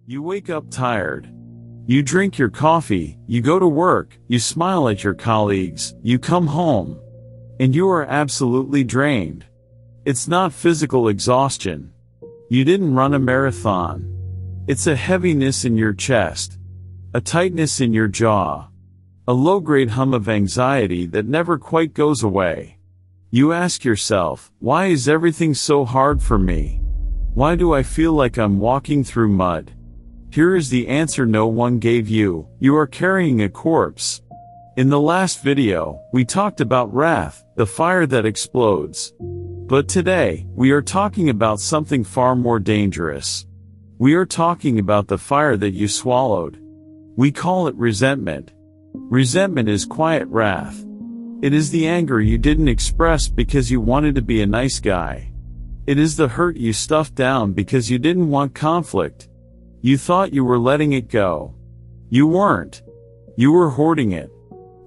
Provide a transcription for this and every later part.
You wake up tired. You drink your coffee, you go to work, you smile at your colleagues, you come home. And you are absolutely drained. It's not physical exhaustion. You didn't run a marathon. It's a heaviness in your chest. A tightness in your jaw. A low-grade hum of anxiety that never quite goes away. You ask yourself, why is everything so hard for me? Why do I feel like I'm walking through mud? Here is the answer no one gave you. You are carrying a corpse. In the last video, we talked about wrath, the fire that explodes. But today, we are talking about something far more dangerous. We are talking about the fire that you swallowed. We call it resentment. Resentment is quiet wrath. It is the anger you didn't express because you wanted to be a nice guy. It is the hurt you stuffed down because you didn't want conflict. You thought you were letting it go. You weren't. You were hoarding it.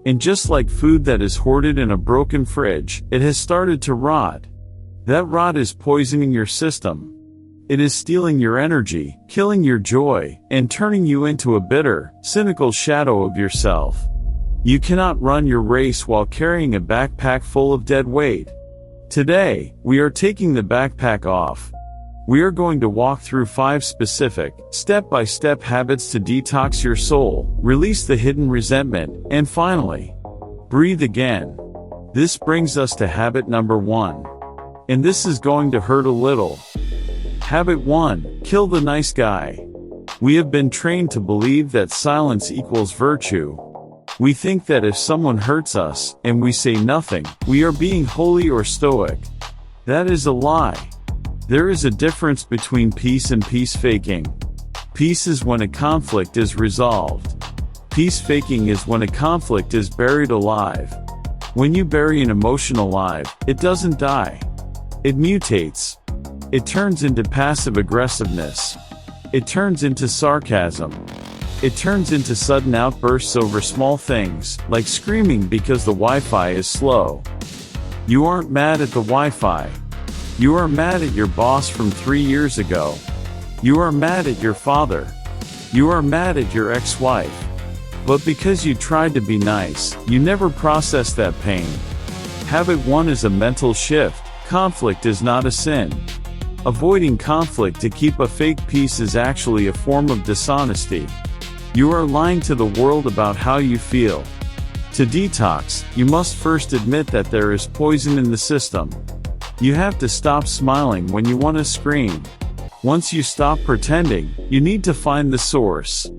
And just like food that is hoarded in a broken fridge, it has started to rot. That rot is poisoning your system. It is stealing your energy, killing your joy, and turning you into a bitter, cynical shadow of yourself. You cannot run your race while carrying a backpack full of dead weight. Today, we are taking the backpack off. We are going to walk through 5 specific, step-by-step habits to detox your soul, release the hidden resentment, and finally, breathe again. This brings us to habit number 1. And this is going to hurt a little. Habit 1, kill the nice guy. We have been trained to believe that silence equals virtue. We think that if someone hurts us, and we say nothing, we are being holy or stoic. That is a lie. There is a difference between peace and peace faking. Peace is when a conflict is resolved. Peace faking is when a conflict is buried alive. When you bury an emotion alive, it doesn't die. It mutates. It turns into passive aggressiveness. It turns into sarcasm. It turns into sudden outbursts over small things, like screaming because the Wi-Fi is slow. You aren't mad at the Wi-Fi. You are mad at your boss from 3 years ago. You are mad at your father. You are mad at your ex-wife. But because you tried to be nice, you never processed that pain. Habit 1 is a mental shift. Conflict is not a sin. Avoiding conflict to keep a fake peace is actually a form of dishonesty. You are lying to the world about how you feel. To detox, you must first admit that there is poison in the system. You have to stop smiling when you want to scream. Once you stop pretending, you need to find the source.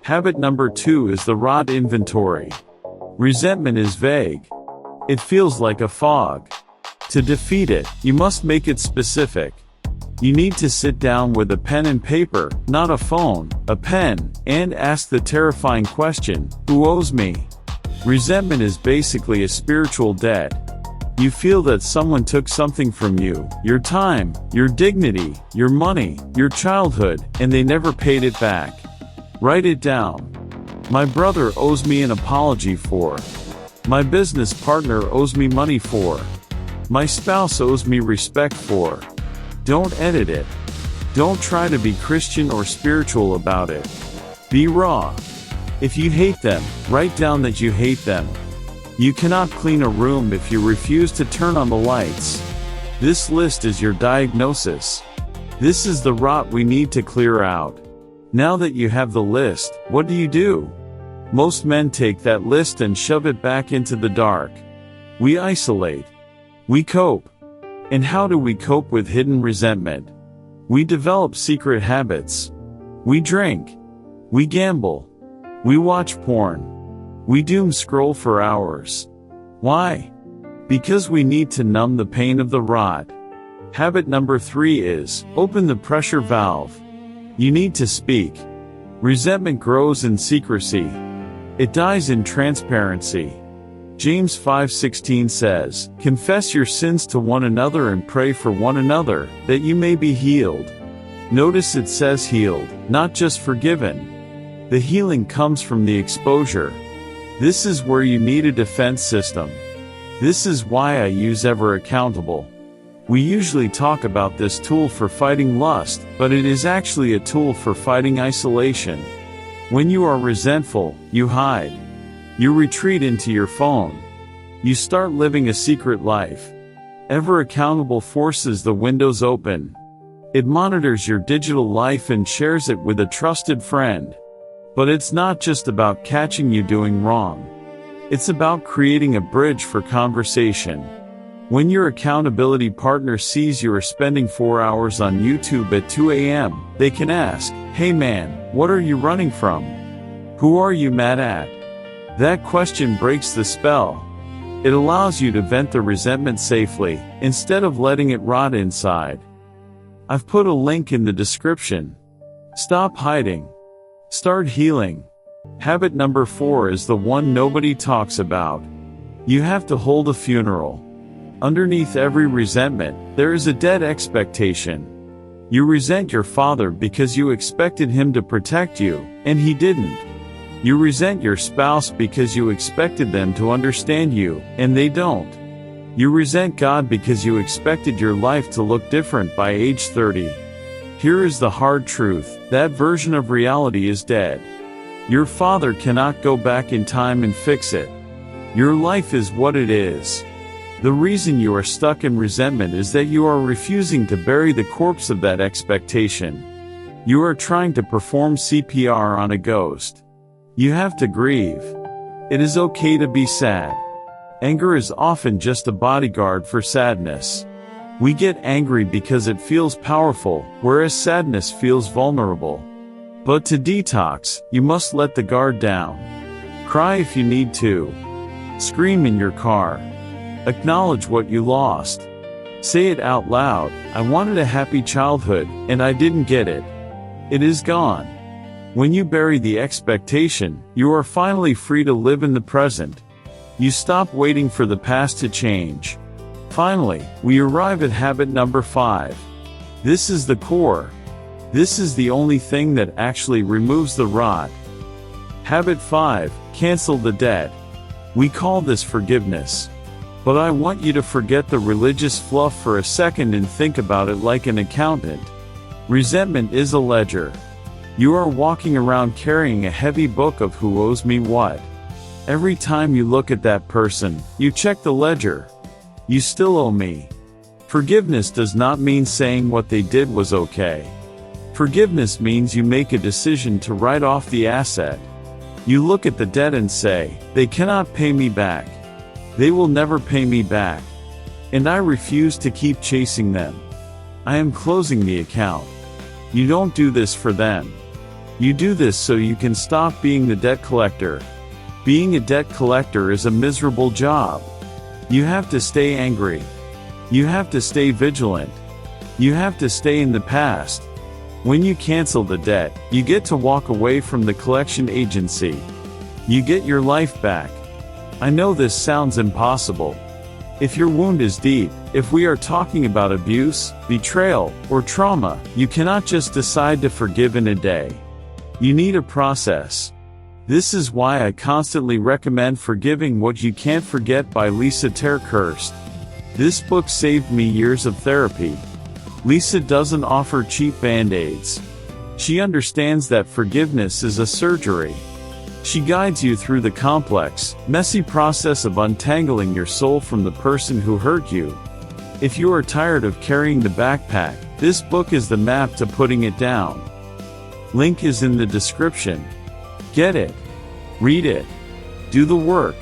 Habit number 2 is the rot inventory. Resentment is vague. It feels like a fog. To defeat it, you must make it specific. You need to sit down with a pen and paper, not a phone, a pen, and ask the terrifying question, who owes me? Resentment is basically a spiritual debt. You feel that someone took something from you, your time, your dignity, your money, your childhood, and they never paid it back. Write it down. My brother owes me an apology for. My business partner owes me money for. My spouse owes me respect for. Don't edit it. Don't try to be Christian or spiritual about it. Be raw. If you hate them, write down that you hate them. You cannot clean a room if you refuse to turn on the lights. This list is your diagnosis. This is the rot we need to clear out. Now that you have the list, what do? Most men take that list and shove it back into the dark. We isolate. We cope. And how do we cope with hidden resentment? We develop secret habits. We drink. We gamble. We watch porn. We doom scroll for hours. Why? Because we need to numb the pain of the rot. Habit number 3 is, open the pressure valve. You need to speak. Resentment grows in secrecy. It dies in transparency. James 5:16 says, confess your sins to one another and pray for one another, that you may be healed. Notice it says healed, not just forgiven. The healing comes from the exposure. This is where you need a defense system. This is why I use Ever Accountable. We usually talk about this tool for fighting lust, but it is actually a tool for fighting isolation. When you are resentful, you hide. You retreat into your phone. You start living a secret life. Ever Accountable forces the windows open. It monitors your digital life and shares it with a trusted friend. But it's not just about catching you doing wrong. It's about creating a bridge for conversation. When your accountability partner sees you are spending 4 hours on YouTube at 2 a.m., they can ask, "Hey man, what are you running from? Who are you mad at?" That question breaks the spell. It allows you to vent the resentment safely, instead of letting it rot inside. I've put a link in the description. Stop hiding. Start healing. Habit number 4 is the one nobody talks about. You have to hold a funeral. Underneath every resentment, there is a dead expectation. You resent your father because you expected him to protect you, and he didn't. You resent your spouse because you expected them to understand you, and they don't. You resent God because you expected your life to look different by age 30. Here is the hard truth: that version of reality is dead. Your father cannot go back in time and fix it. Your life is what it is. The reason you are stuck in resentment is that you are refusing to bury the corpse of that expectation. You are trying to perform CPR on a ghost. You have to grieve. It is okay to be sad. Anger is often just a bodyguard for sadness. We get angry because it feels powerful, whereas sadness feels vulnerable. But to detox, you must let the guard down. Cry if you need to. Scream in your car. Acknowledge what you lost. Say it out loud: "I wanted a happy childhood, and I didn't get it. It is gone." When you bury the expectation, you are finally free to live in the present. You stop waiting for the past to change. Finally, we arrive at habit number 5. This is the core. This is the only thing that actually removes the rot. Habit 5, cancel the debt. We call this forgiveness. But I want you to forget the religious fluff for a second and think about it like an accountant. Resentment is a ledger. You are walking around carrying a heavy book of who owes me what. Every time you look at that person, you check the ledger. You still owe me. Forgiveness does not mean saying what they did was okay. Forgiveness means you make a decision to write off the asset. You look at the debt and say, "They cannot pay me back. They will never pay me back. And I refuse to keep chasing them. I am closing the account." You don't do this for them. You do this so you can stop being the debt collector. Being a debt collector is a miserable job. You have to stay angry. You have to stay vigilant. You have to stay in the past. When you cancel the debt, you get to walk away from the collection agency. You get your life back. I know this sounds impossible. If your wound is deep, if we are talking about abuse, betrayal, or trauma, you cannot just decide to forgive in a day. You need a process. This is why I constantly recommend Forgiving What You Can't Forget by Lisa TerKeurst. This book saved me years of therapy. Lisa doesn't offer cheap band-aids. She understands that forgiveness is a surgery. She guides you through the complex, messy process of untangling your soul from the person who hurt you. If you are tired of carrying the backpack, this book is the map to putting it down. Link is in the description. Get it. Read it. Do the work.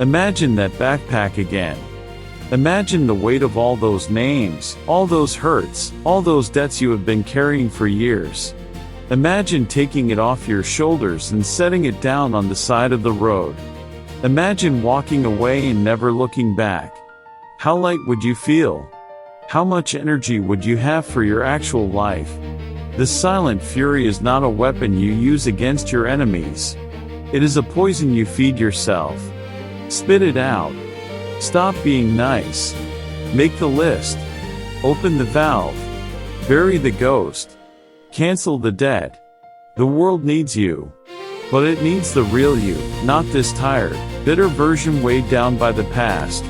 Imagine that backpack again. Imagine the weight of all those names, all those hurts, all those debts you have been carrying for years. Imagine taking it off your shoulders and setting it down on the side of the road. Imagine walking away and never looking back. How light would you feel? How much energy would you have for your actual life? The silent fury is not a weapon you use against your enemies. It is a poison you feed yourself. Spit it out. Stop being nice. Make the list. Open the valve. Bury the ghost. Cancel the debt. The world needs you. But it needs the real you, not this tired, bitter version weighed down by the past.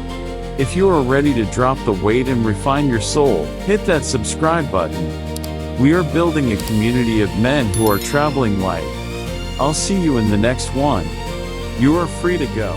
If you are ready to drop the weight and refine your soul, hit that subscribe button. We are building a community of men who are traveling light. I'll see you in the next one. You are free to go.